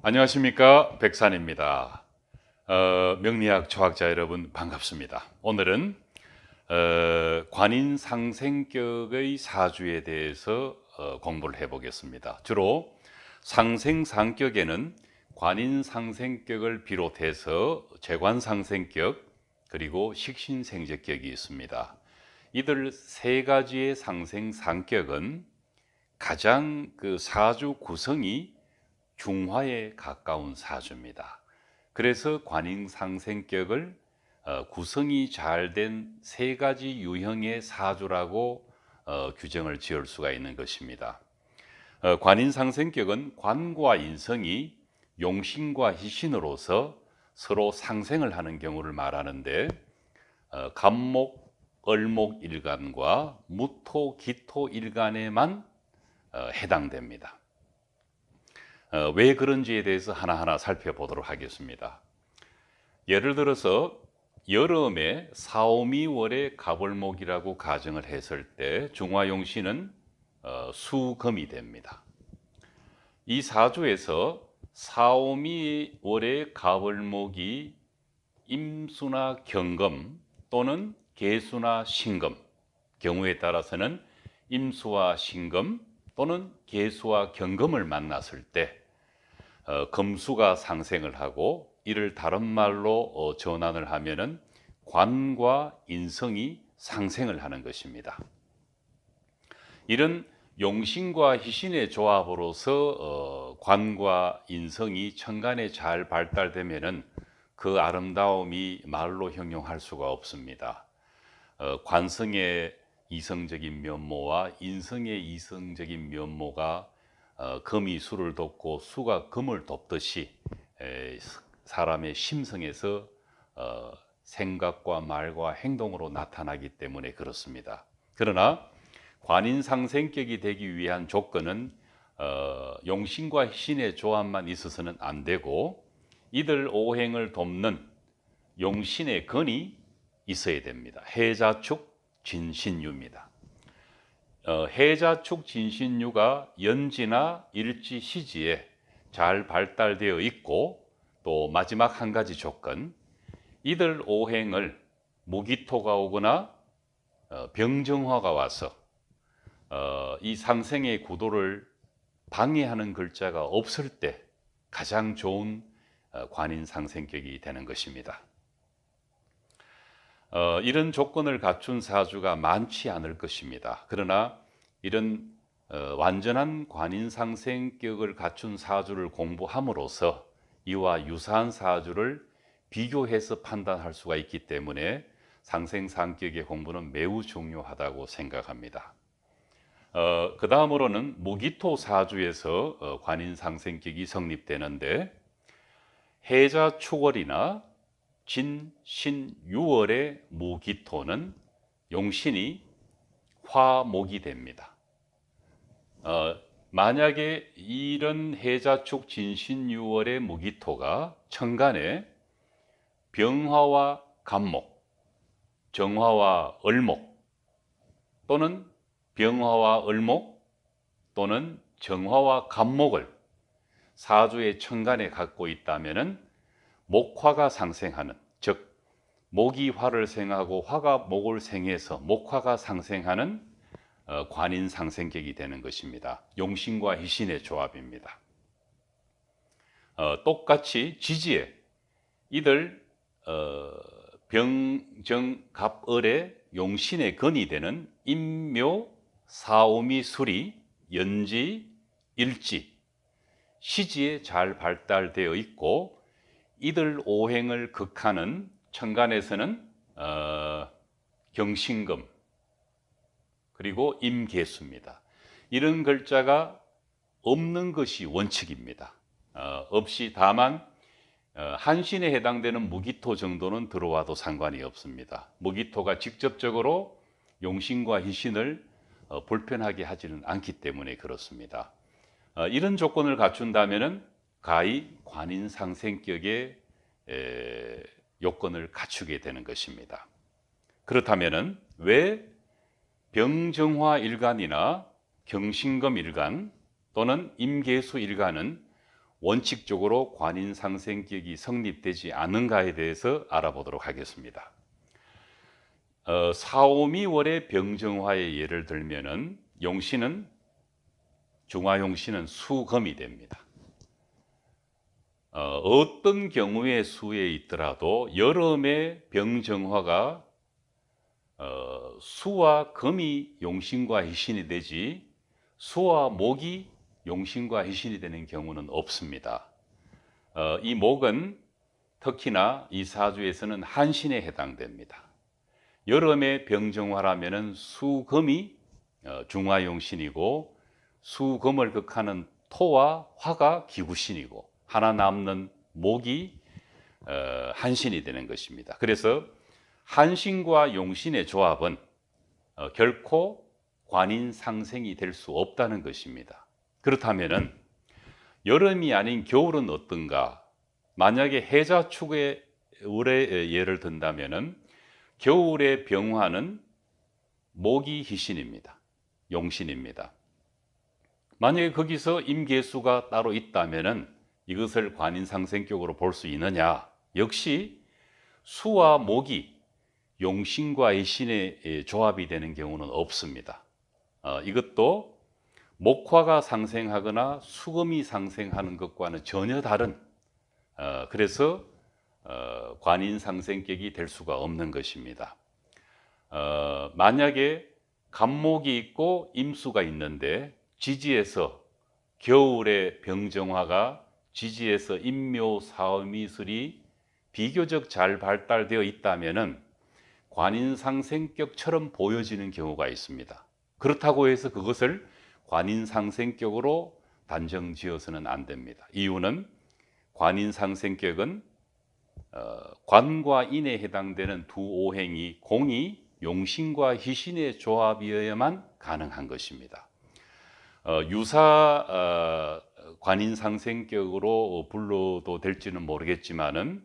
안녕하십니까, 백산입니다. 명리학 초학자 여러분 반갑습니다. 오늘은 관인상생격의 사주에 대해서 공부를 해보겠습니다. 주로 상생상격에는 관인상생격을 비롯해서 재관상생격 그리고 식신생제격이 있습니다. 이들 세 가지의 상생상격은 가장 사주 구성이 중화에 가까운 사주입니다. 그래서 관인상생격을 구성이 잘 된 세 가지 유형의 사주라고 규정을 지을 수가 있는 것입니다. 관인상생격은 관과 인성이 용신과 희신으로서 서로 상생을 하는 경우를 말하는데 갑목, 을목 일간과 무토, 기토 일간에만 해당됩니다. 왜 그런지에 대해서 하나하나 살펴보도록 하겠습니다. 예를 들어서 여름에 사오미월의 갑을목이라고 가정을 했을 때 중화용신은 수금이 됩니다. 이 사주에서 사오미월의 갑을목이 임수나 경금 또는 계수나 신금, 경우에 따라서는 임수와 신금 또는 계수와 경금을 만났을 때 금수가 상생을 하고, 이를 다른 말로 전환을 하면은 관과 인성이 상생을 하는 것입니다. 이런 용신과 희신의 조합으로서 관과 인성이 천간에 잘 발달되면은 그 아름다움이 말로 형용할 수가 없습니다. 관성의 이성적인 면모와 인성의 이성적인 면모가 금이 수를 돕고 수가 금을 돕듯이 사람의 심성에서 생각과 말과 행동으로 나타나기 때문에 그렇습니다. 그러나 관인상생격이 되기 위한 조건은 용신과 희신의 조합만 있어서는 안 되고, 이들 오행을 돕는 용신의 건이 있어야 됩니다. 해자축 진신유입니다. 해자축 진신유가 연지나 일지 시지에 잘 발달되어 있고, 또 마지막 한 가지 조건, 이들 오행을 무기토가 오거나 병정화가 와서 이 상생의 구도를 방해하는 글자가 없을 때 가장 좋은 관인상생격이 되는 것입니다. 이런 조건을 갖춘 사주가 많지 않을 것입니다. 그러나 이런 완전한 관인상생격을 갖춘 사주를 공부함으로써 이와 유사한 사주를 비교해서 판단할 수가 있기 때문에 상생상격의 공부는 매우 중요하다고 생각합니다. 그 다음으로는 무기토 사주에서 관인상생격이 성립되는데, 해자축월이나 진, 신, 유월의 무기토는 용신이 화목이 됩니다. 만약에 이런 해자축, 진신, 유월의 무기토가 천간에 병화와 갑목, 정화와 을목 또는 병화와 을목 또는 정화와 갑목을 사주의 천간에 갖고 있다면은 목화가 상생하는, 즉 목이 화를 생하고 화가 목을 생해서 목화가 상생하는 관인상생격이 되는 것입니다. 용신과 희신의 조합입니다. 똑같이 지지에 이들 병정갑을의 용신의 건이 되는 임묘, 사오미, 수리, 연지, 일지, 시지에 잘 발달되어 있고, 이들 오행을 극하는 천간에서는 경신금 그리고 임계수입니다. 이런 글자가 없는 것이 원칙입니다. 없이 다만 한신에 해당되는 무기토 정도는 들어와도 상관이 없습니다. 무기토가 직접적으로 용신과 희신을 불편하게 하지는 않기 때문에 그렇습니다. 이런 조건을 갖춘다면은 가히 관인상생격의 요건을 갖추게 되는 것입니다. 그렇다면은 왜 병정화 일간이나 경신금 일간 또는 임계수 일간은 원칙적으로 관인상생격이 성립되지 않는가에 대해서 알아보도록 하겠습니다. 사오미월의 병정화의 예를 들면은 용신은 중화용신은 수금이 됩니다. 어떤 경우의 수에 있더라도 여름에 병정화가 수와 금이 용신과 희신이 되지 수와 목이 용신과 희신이 되는 경우는 없습니다. 이 목은 특히나 이 사주에서는 한신에 해당됩니다. 여름에 병정화라면은 수금이 중화용신이고 수금을 극하는 토와 화가 기구신이고 하나 남는 목이 한신이 되는 것입니다. 그래서 한신과 용신의 조합은 결코 관인상생이 될 수 없다는 것입니다. 그렇다면은 여름이 아닌 겨울은 어떤가? 만약에 해자축의 을의 예를 든다면은 겨울의 병화는 목이 희신입니다. 용신입니다. 만약에 거기서 임계수가 따로 있다면은 이것을 관인상생격으로 볼 수 있느냐? 역시 수와 목이 용신과 희신의 조합이 되는 경우는 없습니다. 이것도 목화가 상생하거나 수금이 상생하는 것과는 전혀 다른 그래서 관인상생격이 될 수가 없는 것입니다. 만약에 간목이 있고 임수가 있는데 지지에서 겨울의 병정화가 지지에서 임묘 사오미술이 비교적 잘 발달되어 있다면은 관인상생격처럼 보여지는 경우가 있습니다. 그렇다고 해서 그것을 관인상생격으로 단정지어서는 안 됩니다. 이유는 관인상생격은 관과 인에 해당되는 두 오행이 공이 용신과 희신의 조합이어야만 가능한 것입니다. 유사 관인상생격으로 불러도 될지는 모르겠지만은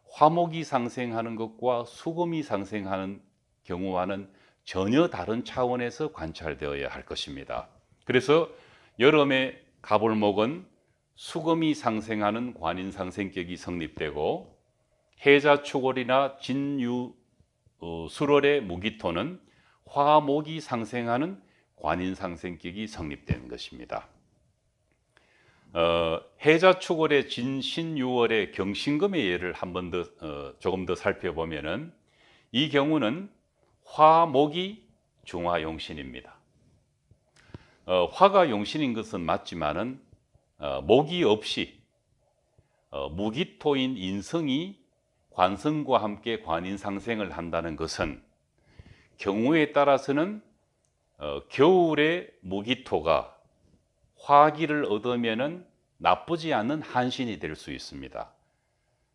화목이 상생하는 것과 수금이 상생하는 경우와는 전혀 다른 차원에서 관찰되어야 할 것입니다. 그래서 여름에 가불목은 수금이 상생하는 관인상생격이 성립되고 해자축월이나 진유 수월의 무기토는 화목이 상생하는 관인상생격이 성립되는 것입니다. 해자축월의 진신유월의 경신금의 예를 한번 더 조금 더 살펴보면은 이 경우는 화목이 중화용신입니다. 화가 용신인 것은 맞지만은 목이 없이 무기토인 인성이 관성과 함께 관인상생을 한다는 것은 경우에 따라서는 겨울에 무기토가 화기를 얻으면은 나쁘지 않은 한신이 될 수 있습니다.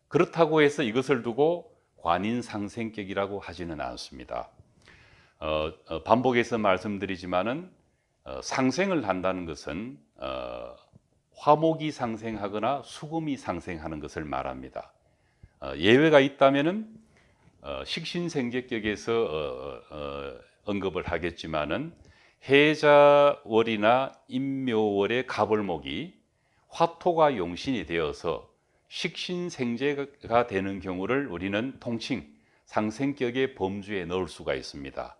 그렇다고 해서 이것을 두고 관인상생격이라고 하지는 않습니다. 반복해서 말씀드리지만은 상생을 한다는 것은 화목이 상생하거나 수금이 상생하는 것을 말합니다. 예외가 있다면은 식신생제격에서 언급을 하겠지만은 해자월이나 임묘월의 가벌목이 화토가 용신이 되어서 식신생제가 되는 경우를 우리는 통칭 상생격의 범주에 넣을 수가 있습니다.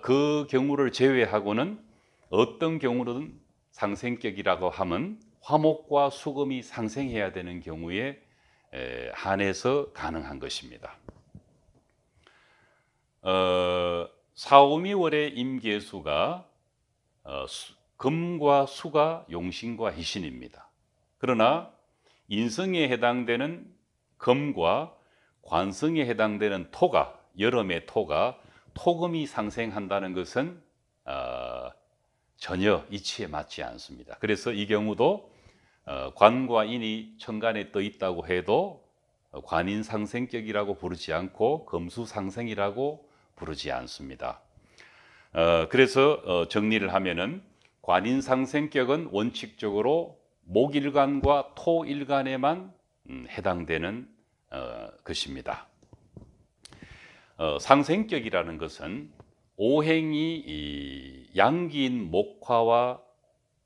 그 경우를 제외하고는 어떤 경우는 상생격이라고 하면 화목과 수금이 상생해야 되는 경우에 한해서 가능한 것입니다. 사오미월의 임계수가 금과 수가 용신과 희신입니다. 그러나 인성에 해당되는 금과 관성에 해당되는 토가 여름의 토가 토금이 상생한다는 것은 전혀 이치에 맞지 않습니다. 그래서 이 경우도 관과 인이 천간에 떠 있다고 해도 관인상생격이라고 부르지 않고 금수상생이라고 부르지 않습니다. 그래서 정리를 하면은 관인상생격은 원칙적으로 목일간과 토일간에만 해당되는 것입니다. 상생격이라는 것은 오행이 양기인 목화와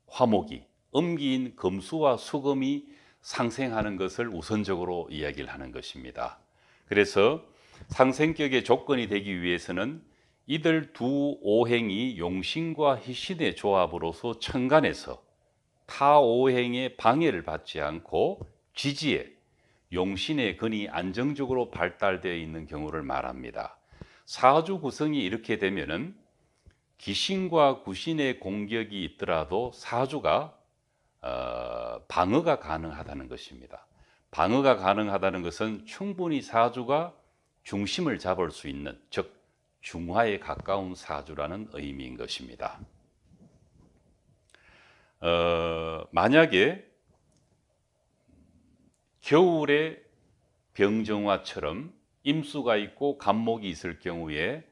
화목이 음기인 금수와 수금이 상생하는 것을 우선적으로 이야기를 하는 것입니다. 그래서 상생격의 조건이 되기 위해서는 이들 두 오행이 용신과 희신의 조합으로서 천간에서 타 오행의 방해를 받지 않고 지지에 용신의 근이 안정적으로 발달되어 있는 경우를 말합니다. 사주 구성이 이렇게 되면은 기신과 구신의 공격이 있더라도 사주가 방어가 가능하다는 것입니다. 방어가 가능하다는 것은 충분히 사주가 중심을 잡을 수 있는, 즉 중화에 가까운 사주라는 의미인 것입니다. 만약에 겨울에 병정화처럼 임수가 있고 간목이 있을 경우에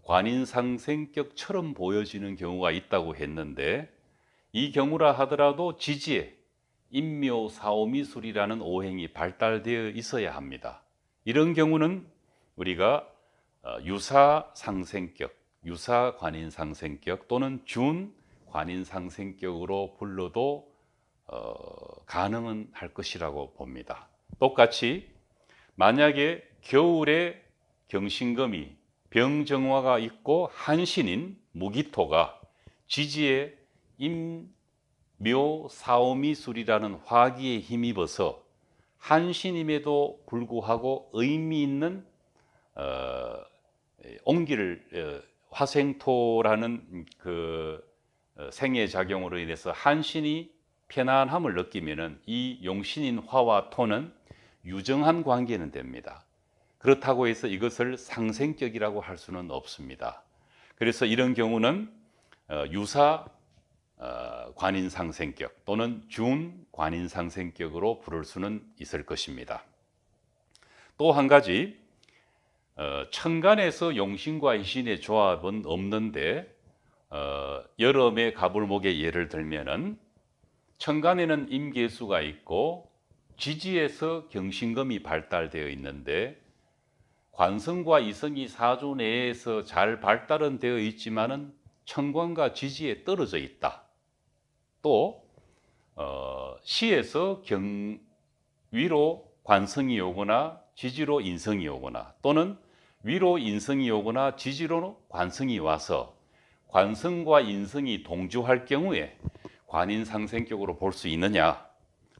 관인상생격처럼 보여지는 경우가 있다고 했는데, 이 경우라 하더라도 지지에 인묘사오미술이라는 오행이 발달되어 있어야 합니다. 이런 경우는 우리가 유사상생격, 유사관인상생격 또는 준관인상생격으로 불러도 가능은 할 것이라고 봅니다. 똑같이 만약에 겨울에 경신금이 병정화가 있고 한신인 무기토가 지지에 인묘사오미술이라는 화기에 힘입어서 한신임에도 불구하고 의미 있는 온기를 화생토라는 그 생의 작용으로 인해서 한신이 편안함을 느끼면은 이 용신인 화와 토는 유정한 관계는 됩니다. 그렇다고 해서 이것을 상생격이라고 할 수는 없습니다. 그래서 이런 경우는 유사 관인상생격 또는 준 관인상생격으로 부를 수는 있을 것입니다. 또 한 가지, 천간에서 용신과 희신의 조합은 없는데 여름에 가불목의 예를 들면은 천간에는 임계수가 있고 지지에서 경신금이 발달되어 있는데 관성과 이성이 사주 내에서 잘 발달은 되어 있지만은 천간과 지지에 떨어져 있다. 또 시에서 위로 관성이 오거나 지지로 인성이 오거나 또는 위로 인성이 오거나 지지로 관성이 와서 관성과 인성이 동조할 경우에 관인상생격으로 볼 수 있느냐?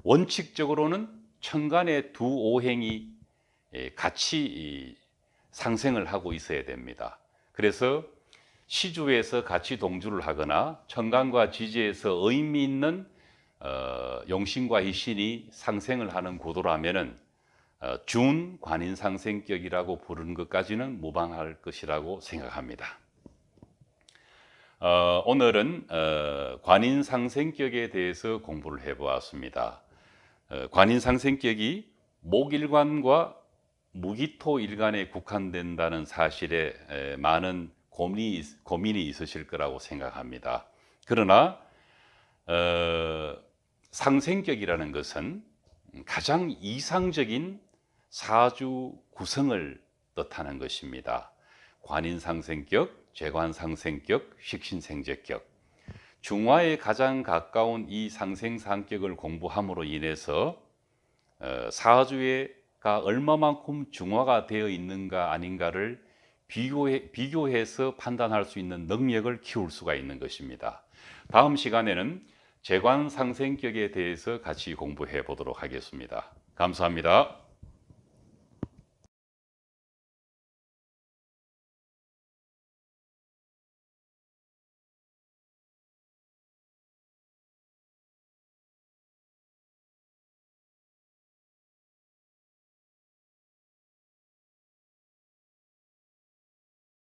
원칙적으로는 천간의 두 오행이 같이 상생을 하고 있어야 됩니다. 그래서 시주에서 같이 동주를 하거나 천간과 지지에서 의미 있는 용신과 희신이 상생을 하는 구도라면은 준 관인상생격이라고 부르는 것까지는 무방할 것이라고 생각합니다. 오늘은 관인상생격에 대해서 공부를 해보았습니다. 관인상생격이 목일관과 무기토일간에 국한된다는 사실에 많은 고민이 있으실 거라고 생각합니다. 그러나 상생격이라는 것은 가장 이상적인 사주 구성을 뜻하는 것입니다. 관인상생격, 재관상생격, 식신생제격. 중화에 가장 가까운 이 상생상격을 공부함으로 인해서 사주가 얼마만큼 중화가 되어 있는가 아닌가를 비교해서 판단할 수 있는 능력을 키울 수가 있는 것입니다. 다음 시간에는 재관상생격에 대해서 같이 공부해 보도록 하겠습니다. 감사합니다.